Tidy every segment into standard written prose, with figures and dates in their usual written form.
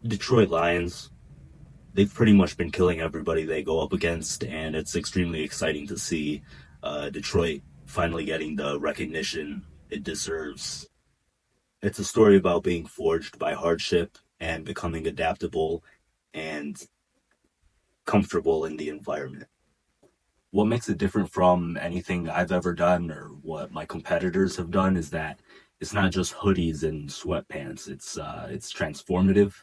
Detroit Lions, they've pretty much been killing everybody they go up against, and it's extremely exciting to see Detroit finally getting the recognition it deserves. It's a story about being forged by hardship and becoming adaptable and comfortable in the environment. What makes it different from anything I've ever done or what my competitors have done is that it's not just hoodies and sweatpants. It's transformative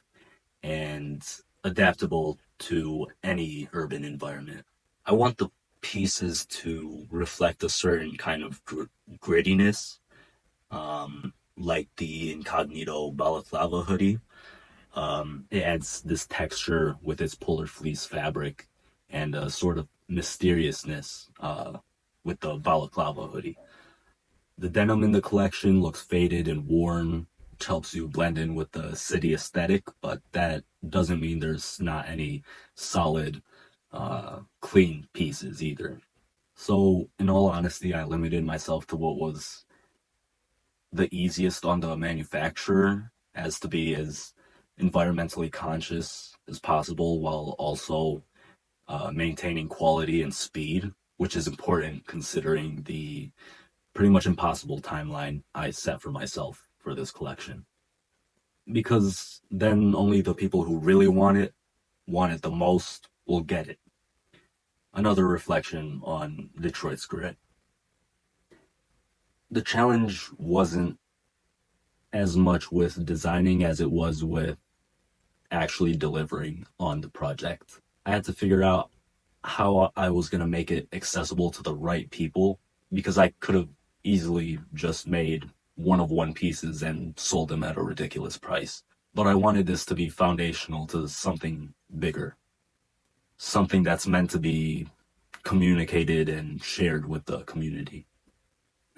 and adaptable to any urban environment. I want the pieces to reflect a certain kind of grittiness, like the Incognito balaclava hoodie. It adds this texture with its polar fleece fabric and a sort of mysteriousness with the balaclava hoodie. The denim in the collection looks faded and worn, which helps you blend in with the city aesthetic, but that doesn't mean there's not any solid, clean pieces either. So, in all honesty, I limited myself to what was the easiest on the manufacturer, as to be as environmentally conscious as possible while also maintaining quality and speed, which is important considering the pretty much impossible timeline I set for myself for this collection. Because then only the people who really want it the most, will get it. Another reflection on Detroit's grit. The challenge wasn't as much with designing as it was with actually delivering on the project. I had to figure out how I was going to make it accessible to the right people because I could have easily just made one of one pieces and sold them at a ridiculous price. But I wanted this to be foundational to something bigger, something that's meant to be communicated and shared with the community.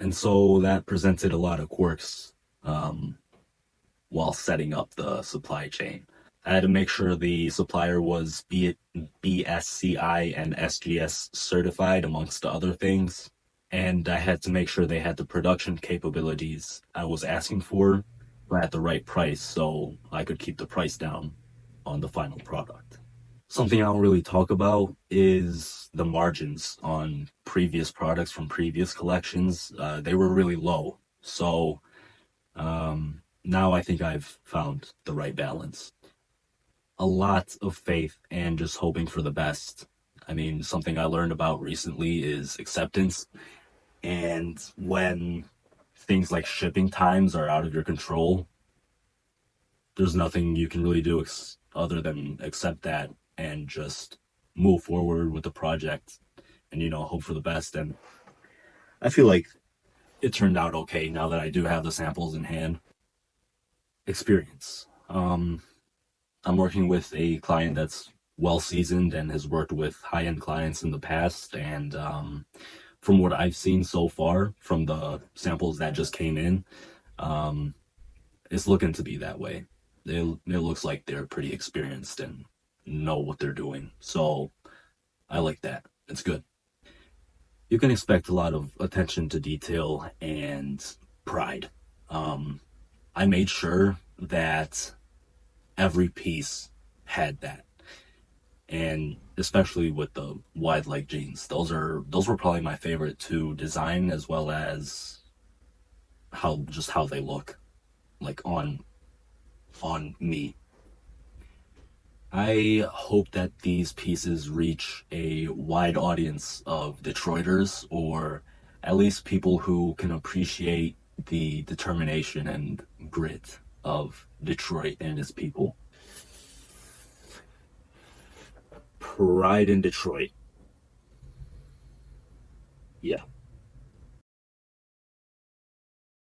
And so that presented a lot of quirks while setting up the supply chain. I had to make sure the supplier was BSCI and SGS certified, amongst other things. And I had to make sure they had the production capabilities I was asking for, but at the right price so I could keep the price down on the final product. Something I don't really talk about is the margins on previous products from previous collections. They were really low. So now I think I've found the right balance. A lot of faith and just hoping for the best. I mean, something I learned about recently is acceptance. And when things like shipping times are out of your control, there's nothing you can really do other than accept that and just move forward with the project and, hope for the best. And I feel like it turned out okay now that I do have the samples in hand. Experience. I'm working with a client that's well seasoned and has worked with high end clients in the past. And from what I've seen so far, from the samples that just came in, it's looking to be that way. It looks like they're pretty experienced and know what they're doing. So I like that. It's good. You can expect a lot of attention to detail and pride. I made sure that every piece had that. And especially with the wide leg jeans, those were probably my favorite to design, as well as how they look like on me. I hope that these pieces reach a wide audience of Detroiters, or at least people who can appreciate the determination and grit of Detroit and its people. Pride in Detroit. Yeah.